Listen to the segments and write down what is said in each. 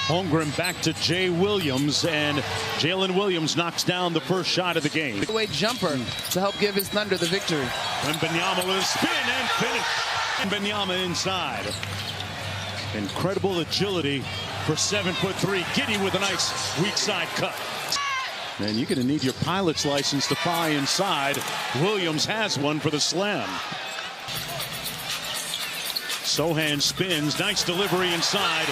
Holmgren back to Jay Williams, and Jalen Williams knocks down the first shot of the game. Away jumper to help give his Thunder the victory. Wembanyama with a spin and finish. Wembanyama inside. Incredible agility for 7'3". Giddey with a nice weak side cut. And you're going to need your pilot's license to fly inside. Williams has one for the slam. Sohan spins. Nice delivery inside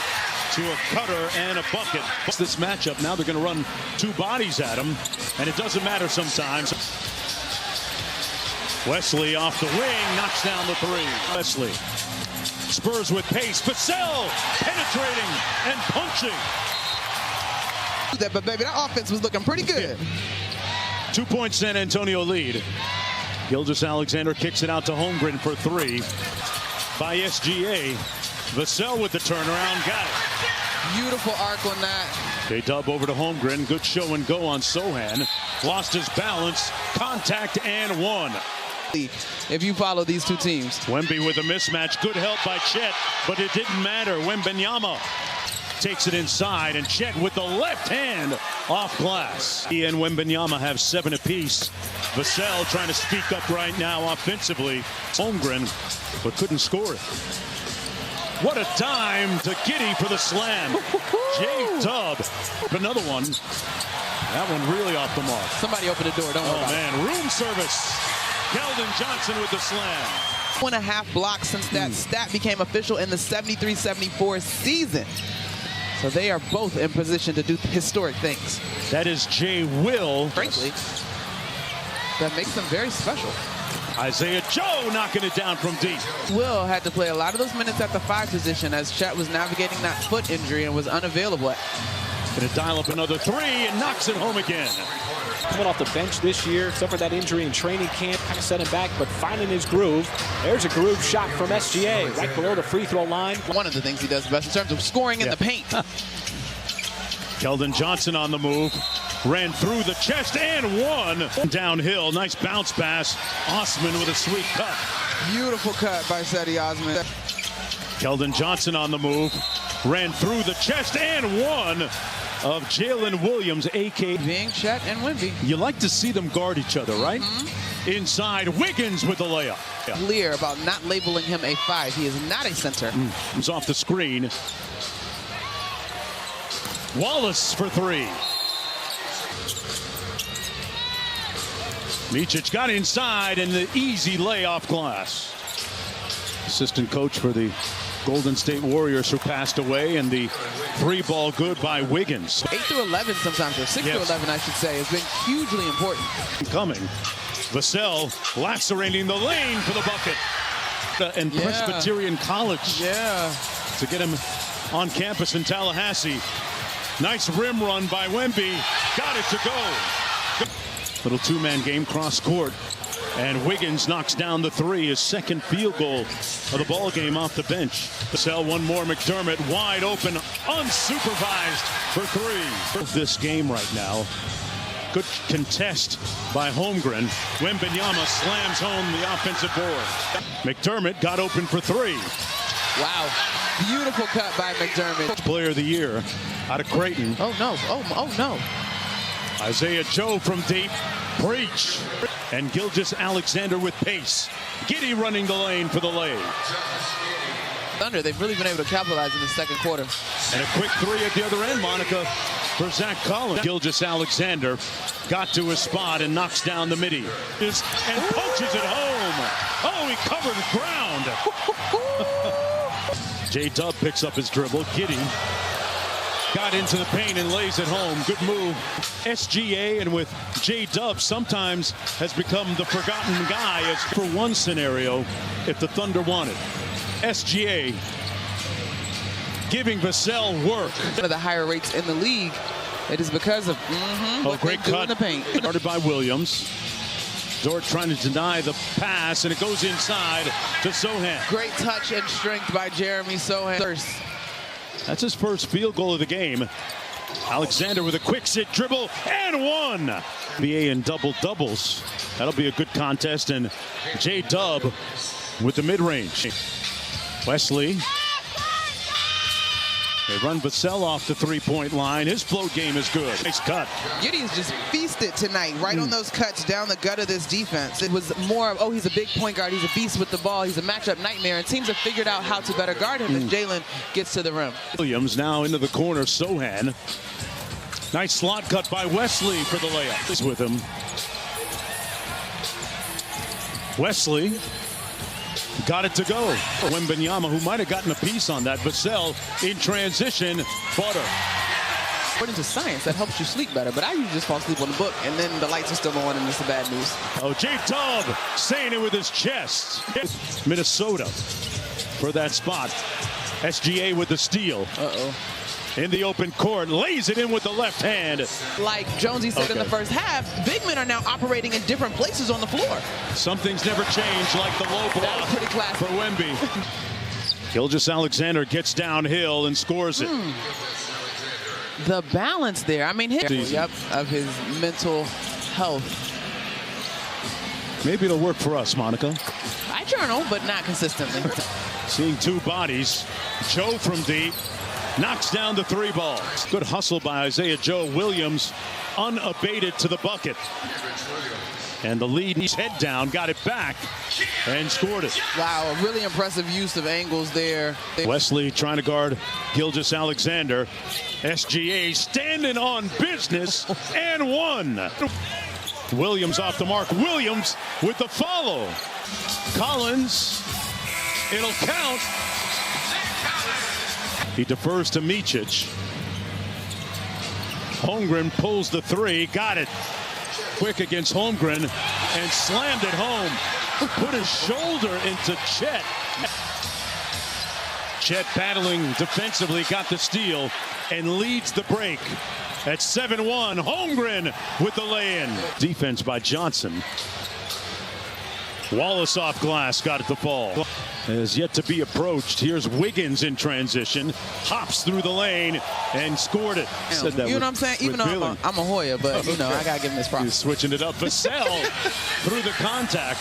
to a cutter and a bucket. This matchup, now they're going to run two bodies at him, and it doesn't matter sometimes. Wesley off the wing, knocks down the three. Wesley. Spurs with pace. Vassell penetrating and punching. But baby, that offense was looking pretty good. 2-point San Antonio lead. Gilgeous-Alexander kicks it out to Holmgren for three. By SGA. Vassell with the turnaround, got it. Beautiful arc on that. J-Dub over to Holmgren. Good show and go on Sohan. Lost his balance. Contact and one. If you follow these two teams. Wemby with a mismatch. Good help by Chet, but it didn't matter. Wembanyama takes it inside, and Chet with the left hand off glass. He and Wembanyama have 7 apiece. Vassell trying to speak up right now offensively. Holmgren, but couldn't score it. What a time to Giddey for the slam. J-Dub, another one. That one really off the mark. Somebody open the door, don't worry about it. Room service. Keldon Johnson with the slam. 1.5 blocks since that stat became official in the 73-74 season. So they are both in position to do historic things. That is Jay Will. Frankly, that makes them very special. Isaiah Joe knocking it down from deep. Will had to play a lot of those minutes at the 5 position as Chet was navigating that foot injury and was unavailable. Gonna dial up another three and knocks it home again. Coming off the bench this year, suffered that injury in training camp, kind of set him back, but finding his groove. There's a groove shot from SGA right below the free throw line. One of the things he does best in terms of scoring in the paint. Keldon Johnson on the move. Ran through the chest and one. Downhill, nice bounce pass. Osman with a sweet cut. Beautiful cut by Cedi Osman. Keldon Johnson on the move. Ran through the chest and one of Jalen Williams, a.k.a. being Chet and Wemby. You like to see them guard each other, right? Inside, Wiggins with the layup. Clear about not labeling him a 5. He is not a center. He's off the screen. Wallace for three. Micic got inside and the easy lay off glass. Assistant coach for the Golden State Warriors who passed away, and the 3-ball good by Wiggins. 8 through 11 sometimes, or 6 through 11 I should say, has been hugely important. Coming. Vassell lacerating the lane for the bucket. And Presbyterian College to get him on campus in Tallahassee. Nice rim run by Wemby. Got it to go. Little two-man game cross court. And Wiggins knocks down the three, his second field goal of the ball game off the bench. Vassell, one more. McDermott wide open, unsupervised for three. This game right now. Good contest by Holmgren. Wembanyama slams home the offensive board. McDermott got open for three. Wow. Beautiful cut by McDermott. Player of the year out of Creighton. Oh, no. Oh, no. Isaiah Joe from deep. Breach. And Gilgeous-Alexander with pace. Giddey running the lane for the lay. Thunder, they've really been able to capitalize in the second quarter. And a quick three at the other end, Monica, for Zach Collins. Gilgeous-Alexander got to his spot and knocks down the midi. And punches it home. Oh, he covered ground. J-Dub picks up his dribble. Giddey got into the paint and lays it home. Good move. SGA, and with J-Dub, sometimes has become the forgotten guy as for one scenario if the Thunder wanted. SGA giving Vassell work. One of the higher rates in the league. It is because of what great they do cut in the paint. Started by Williams. Dort trying to deny the pass, and it goes inside to Sohan. Great touch and strength by Jeremy Sohan. That's his first field goal of the game. Alexander with a quick sit dribble and one. NBA in double doubles. That'll be a good contest. And J-Dub with the mid-range. Wesley They run Vassell off the three-point line. His float game is good. Nice cut. Giddey's just feasted tonight, right on those cuts down the gut of this defense. It was more of, oh, he's a big point guard. He's a beast with the ball. He's a matchup nightmare. And teams have figured out how to better guard him as Jalen gets to the rim. Williams now into the corner. Sohan. Nice slot cut by Wesley for the layup. Is with him. Wesley got it to go. Wembanyama, who might have gotten a piece on that. Vassell in transition. Butter. According to science, that helps you sleep better. But I usually just fall asleep on the book, and then the lights are still on, and it's the bad news. Oh, J-Tub saying it with his chest. Minnesota for that spot. SGA with the steal. Uh-oh. In the open court, lays it in with the left hand. Like Jonesy said in the first half, big men are now operating in different places on the floor. Some things never change, like the low block pretty classic for Wemby. Gilgeous-Alexander gets downhill and scores it. The balance there. I mean, of his mental health. Maybe it'll work for us, Monica. I journal, but not consistently. Seeing two bodies. Joe from deep. Knocks down the three ball. Good hustle by Isaiah Joe. Williams unabated to the bucket. And the lead, he's head down, got it back, and scored it. Wow, a really impressive use of angles there. Wesley trying to guard Gilgeous-Alexander. SGA standing on business and one. Williams off the mark. Williams with the follow. Collins, it'll count. He defers to Micic. Holmgren pulls the three, got it. Quick against Holmgren and slammed it home. Put his shoulder into Chet. Chet battling defensively, got the steal and leads the break at 7-1. Holmgren with the lay-in. Defense by Johnson. Wallace off glass, got it to fall. Has yet to be approached. Here's Wiggins in transition. Hops through the lane and scored it. You know what I'm saying? Even though I'm a Hoya, but, you know, I got to give him this props. He's switching it up. Vassell through the contact.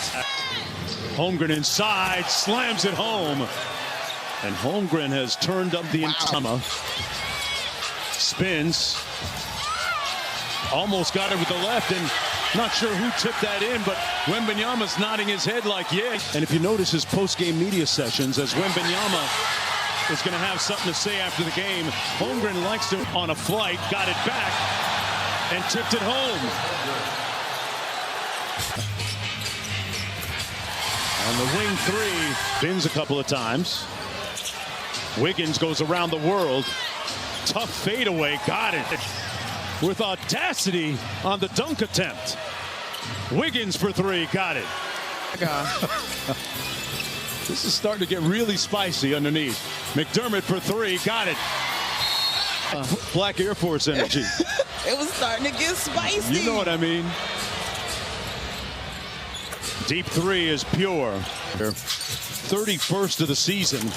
Holmgren inside, slams it home. And Holmgren has turned up the entire. Spins. Almost got it with the left, and not sure who tipped that in, but Wembanyama's nodding his head like, yeah. And if you notice his post-game media sessions, as Wembanyama is going to have something to say after the game, Holmgren likes to on a flight, got it back, and tipped it home. On the wing three, bins a couple of times. Wiggins goes around the world. Tough fadeaway, got it. With audacity on the dunk attempt. Wiggins for three, got it. This is starting to get really spicy underneath. McDermott for three, got it. Black Air Force energy. It was starting to get spicy. You know what I mean. Deep three is pure. 31st of the season.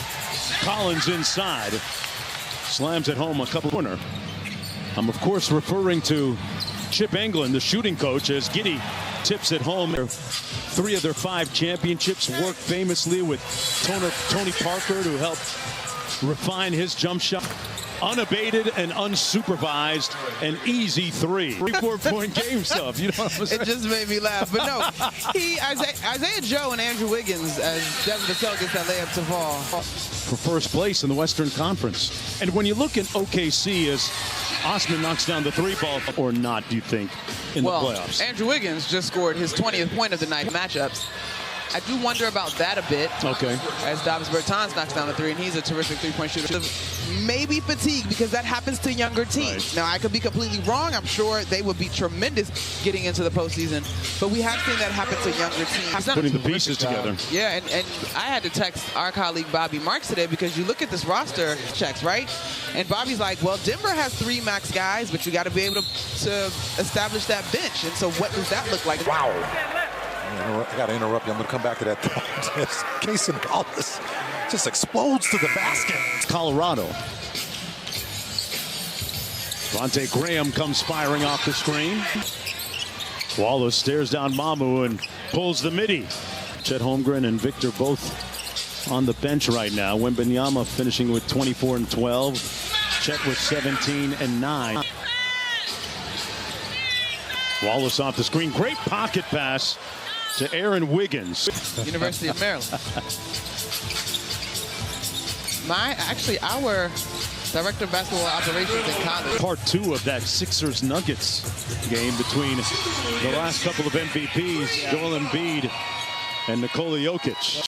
Collins inside. Slams it home a couple corner. I'm, of course, referring to Chip Englund, the shooting coach, as Giddey tips it home. 3 of their 5 championships worked famously with Tony Parker to help refine his jump shot. Unabated and unsupervised, an easy 3. 3-4-point game stuff. You know what I'm saying? It just made me laugh. But no, Isaiah Joe and Andrew Wiggins, as Devin Vassell gets that layup to fall. For first place in the Western Conference. And when you look at OKC as Osman knocks down the 3 ball, or not, do you think, in the playoffs? Andrew Wiggins just scored his 20th point of the night matchups. I do wonder about that a bit. Okay. As Davis Bertans knocks down the 3, and he's a terrific 3-point shooter. Maybe fatigue, because that happens to younger teams. Right. Now, I could be completely wrong. I'm sure they would be tremendous getting into the postseason. But we have seen that happen to younger teams. Putting the pieces together. Yeah, and I had to text our colleague Bobby Marks today, because you look at this roster checks, right? And Bobby's like, well, Denver has 3 max guys, but you got to be able to establish that bench. And so what does that look like? Wow. I got to interrupt you. I'm going to come back to that. Casey Wallace just explodes to the basket. Colorado. Vontae Graham comes firing off the screen. Wallace stares down Mamu and pulls the midi. Chet Holmgren and Victor both on the bench right now. Wembanyama finishing with 24 and 12. Chet with 17 and 9. Wallace off the screen. Great pocket pass to Aaron Wiggins. University of Maryland. Our director of basketball operations in college. Part 2 of that Sixers-Nuggets game between the last couple of MVPs, Joel Embiid and Nikola Jokic.